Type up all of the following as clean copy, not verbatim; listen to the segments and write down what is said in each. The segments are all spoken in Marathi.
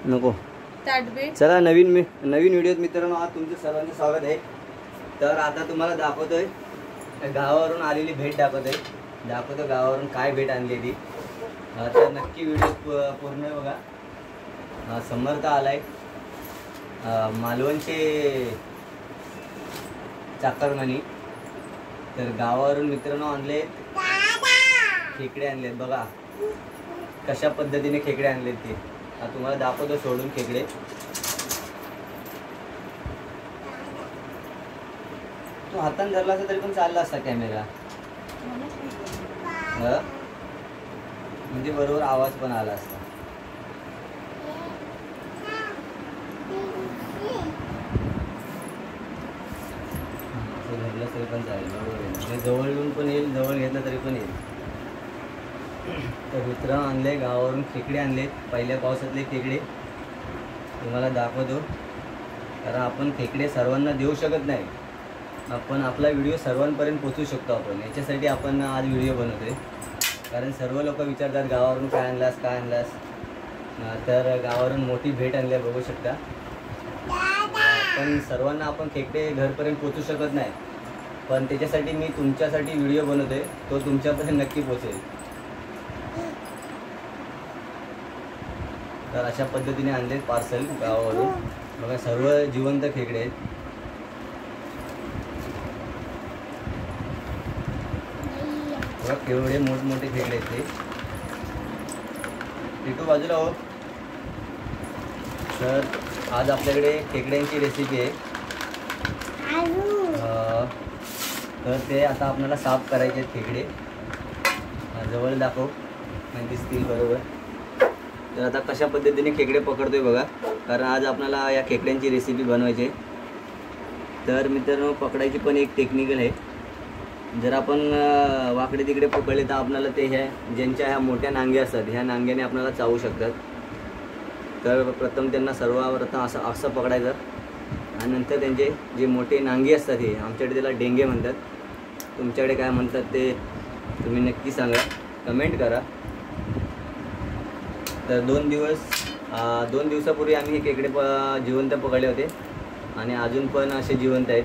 नको ताटबेट. चला नवीन व्हिडिओत मित्रांनो आज तुमचं सर्वांचं स्वागत आहे. तर आता तुम्हाला दाखवतोय गावावरून आलेली भेट दाखवतो गावावरून काय भेट आणलेली. तर नक्की व्हिडिओ पूर्ण बघा. समर्थ आलाय मालवणचे चाकरमानी. तर गावावरून मित्रांनो आणले खेकडे आणलेत बघा कशा पद्धतीने खेकडे आणलेत ते तुम्हाला दाखवतो सोडून खेकडे. तो हाताने धरला असता तरी पण चालला असता कॅमेरा म्हणजे बरोबर आवाज पण आला असता. धरलं तरी पण चालेल बरोबर. जवळ येऊन पण येईल जवळ घेतलं तरी पण येईल. तर मित्र आणले गावावरून खेकडे आणले पहिल्या पावसातले खेकडे तुम्हाला दाखवतो. कारण आपण खेकडे सर्वांना देऊ शकत नाही. आपण आपला व्हिडिओ सर्वांपर्यंत पोचवू शकतो आपण याच्यासाठी आपण आज व्हिडिओ बनवतोय. कारण सर्व लोक विचारतात गावावरून काय आणलास. तर गावावरून मोठी भेट आणली बघू शकता. पण सर्वांना आपण खेकडे घरपर्यंत पोचू शकत नाही. पण त्याच्यासाठी मी तुमच्यासाठी व्हिडिओ बनवतोय तो तुमच्यापर्यंत नक्की पोचेल. तर अशा पद्धतीने आणले पार्सल गावावरून बघा सर्व जिवंत खेकडे आहेत. बघा केवढे मोठमोठे खेकडे आहेत ते. टिटू बाजूला हो. तर आज आपल्याकडे खेकड्यांची रेसिपी आहे. तर ते आता आपल्याला साफ करायचे आहेत खेकडे. जवळ दाखव नाही दिसतील बरोबर. तर आता कशा पद्धतीने खेकडे पकडतोय बघा. कारण आज आपल्याला या खेकड्यांची रेसिपी बनवायची आहे. तर मित्रांनो पकडायची पण एक टेक्निकल आहे. जर आपण वाकडे तिकडे पकडले तर आपल्याला ते ज्यांच्या ह्या मोठ्या नांग्या असतात ह्या नांग्याने आपल्याला चावू शकतात. तर प्रथम त्यांना सर्वप्रथम असं पकडायचं आणि नंतर त्यांचे जे मोठे नांगे असतात हे आमच्याकडे त्याला डेंगे म्हणतात. तुमच्याकडे काय म्हणतात ते तुम्ही नक्की सांगा कमेंट करा. तर 2 दिवसापूर्वी आम्ही हे खेकडे जिवंत पकडले होते आणि अजून पण असे जिवंत आहेत.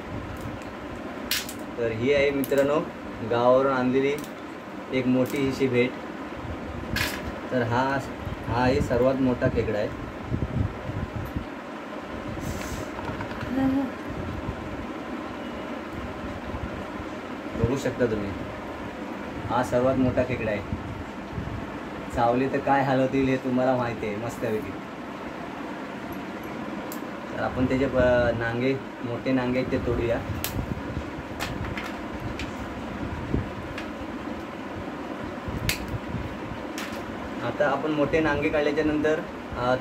तर ही आहे मित्रांनो गावावरून आणलेली एक मोठी हिशी भेट. तर हा आहे सर्वात मोठा खेकडा आहे. बघू शकता तुम्ही हा सर्वात मोठा खेकडा आहे. चावले तर काय हाल होतील हे तुम्हाला माहिती आहे मस्तपैकी. तर आपण त्याचे नांगे मोठे नांगे आहेत ते तोडूया. आता आपण मोठे नांगे काढल्याच्या नंतर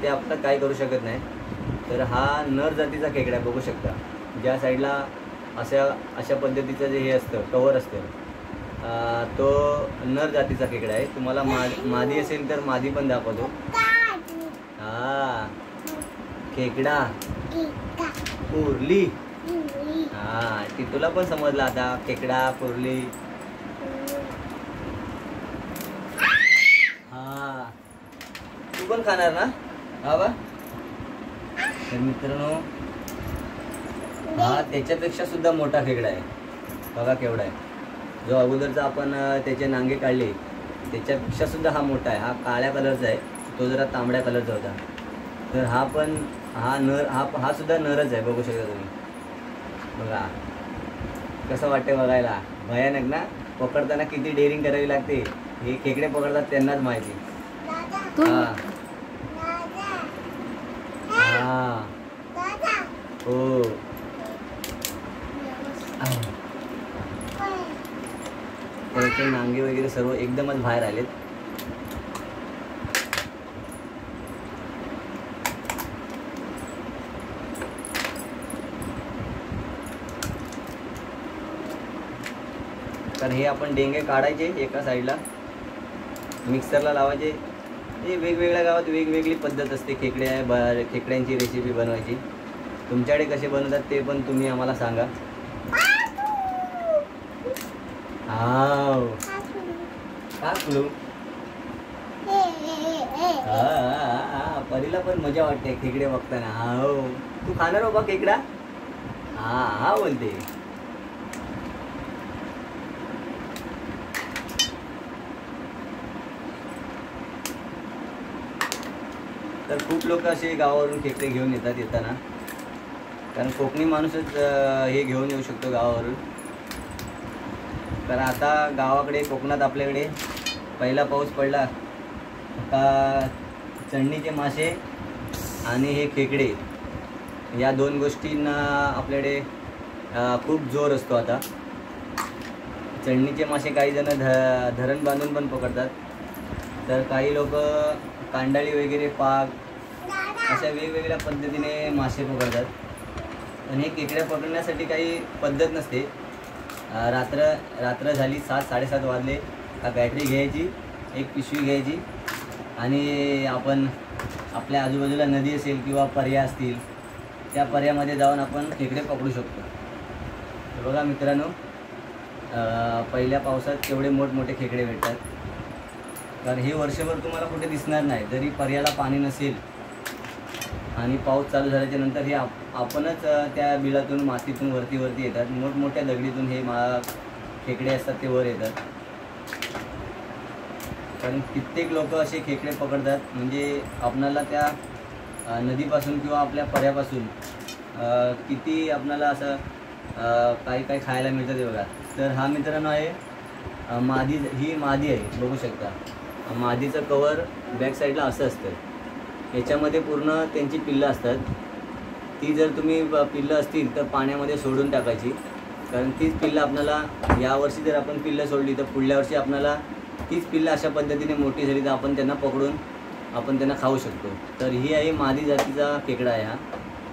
ते आपण काय करू शकत नाही. तर हा नर जातीचा खेकडा बघू शकता. ज्या साईडला अशा पद्धतीचं जे हे असतं कवर असतं तो नर जातीचा खेकडा आहे. तुम्हाला मादी असेल तर मादी पण दाखवतो. हा खेकडा कुर्ली. हा ती तुला पण समजला आता खेकडा कुर्ली. हा तू पण खाणार ना हा बा. तर मित्रांनो हा त्याच्यापेक्षा सुद्धा मोठा खेकडा आहे बघा केवढा आहे. जो अगोदरचा आपण त्याचे नांगे काढले त्याच्यापेक्षा सुद्धा हा मोठा आहे. हा काळ्या कलरचा आहे तो जरा तांबड्या कलरचा होता. तर हा पण हा सुद्धा नरच आहे बघू शकता तुम्ही. बघा कसं वाटतंय बघायला भयानक ना. पकडताना किती डेअरिंग करावी लागते हे खेकडे पकडतात त्यांनाच माहिती. हा हो त्याचे नांगे वगैरे सर्व एकदमच बाहेर आलेत. तर हे आपण डेंगे काढायचे एका साईडला मिक्सरला लावायचे. हे वेगवेगळ्या गावात वेगवेगळी पद्धत असते खेकड्यांची रेसिपी बनवायची. तुमच्याकडे कसे बनवतात ते पण तुम्ही आम्हाला सांगा. काकलू परीला पण मजा वाटते खेकडे बघताना. हा हो, तू खाणार हो बा खेकडा? हा हा बोलते. तर खूप लोक असे गावावरून खेकडे घेऊन येतात येताना, कारण कोकणी माणूसच हे घेऊन येऊ शकतो गावावरून. कारण आता गावाकडे कोकणात आपल्याकडे पहिला पाऊस पडला का चणणीचे मासे आणि हे खेकडे या दोन गोष्टींना आपल्याकडे खूप जोर असतो. आता चणणीचे मासे काही जण धरण बांधून पण पकडतात, तर काही लोक कांडाळी वगैरे पाग अशा वेगवेगळ्या पद्धतीने मासे पकडतात. आणि हे खेकड्या पकडण्यासाठी काही पद्धत नसते. रात्र झाली 7-7:30 वाजले का बॅटरी घ्यायची, एक पिशवी घ्यायची आणि आपण आपल्या आजूबाजूला नदी असेल किंवा पर्या असतील त्या पर्यामध्ये जाऊन आपण खेकडे पकडू शकतो. तर बघा मित्रांनो, पहिल्या पावसात केवढे मोठमोठे खेकडे भेटतात. कारण हे वर्षभर तुम्हाला कुठे दिसणार नाही. जरी पर्याला पाणी नसेल आणि पाऊस चालू झाल्याच्या नंतर हे आपणच त्या बिलातून मातीतून वरती येतात. मोठमोठ्या दगडीतून हे खेकडे असतात ते वर येतात. कारण कित्येक लोक असे खेकडे पकडतात, म्हणजे आपणाला त्या नदीपासून किंवा आपल्या पर्यापासून किती आपणाला असं काही खायला मिळतं ते बघा. तर हा मित्रांनो आहे मादी. ही मादी आहे, बघू शकता. मादीचं कवर बॅक साईडला असं असतं. याच्यामध्ये पूर्ण त्यांची पिल्लं असतात. ती जर तुम्ही पिल्लं असतील तर पाण्यामध्ये सोडून टाकायची, कारण तीच पिल्लं आपल्याला यावर्षी जर आपण पिल्लं सोडली तर पुढल्या वर्षी आपल्याला तीच पिल्लं अशा पद्धतीने मोठी झाली तर आपण त्यांना पकडून आपण त्यांना खाऊ शकतो. तर ही आहे मादी जातीचा खेकडा आहे हा.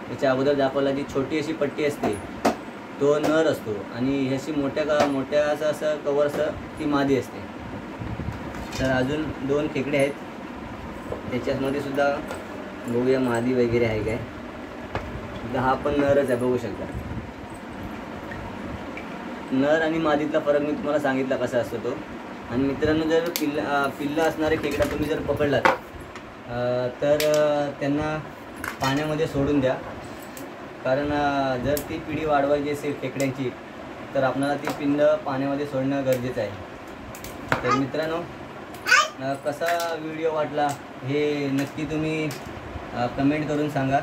याच्या अगोदर दाखवला जी छोटी अशी पट्टी असते तो नर असतो आणि ह्याची मोठ्या असं कवर असं ती मादी असते. तर अजून 2 खेकडे आहेत, त्याच्यामध्ये सुद्धा बघूया मादी वगैरे आहे काय. हा पण नरच आहे, बघू शकता. नर आणि मादीतला फरक मी तुम्हाला सांगितला कसा असतो तो. आणि मित्रांनो, जर पिल्लं असणारे खेकडा तुम्ही जर पकडलात तर त्यांना पाण्यामध्ये सोडून द्या. कारण जर ती पिढी वाढवायची असेल खेकड्यांची तर आपल्याला ती पिल्लं पाण्यामध्ये सोडणं गरजेचं आहे. तर मित्रांनो, कसा व्हिडिओ वाटला हे नक्की तुम्ही कमेंट करून सांगा.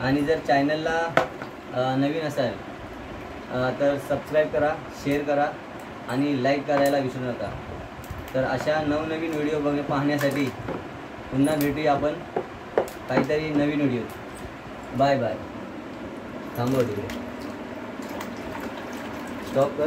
आणि जर चॅनलला नवीन असाल तर सबस्क्राईब करा, शेअर करा आणि लाईक करायला विसरू नका. तर अशा नवनवीन व्हिडिओ पाहण्यासाठी पुन्हा भेटूया आपण काहीतरी नवीन व्हिडिओ. Bye bye. थांबव तिकडे, स्टॉप कर.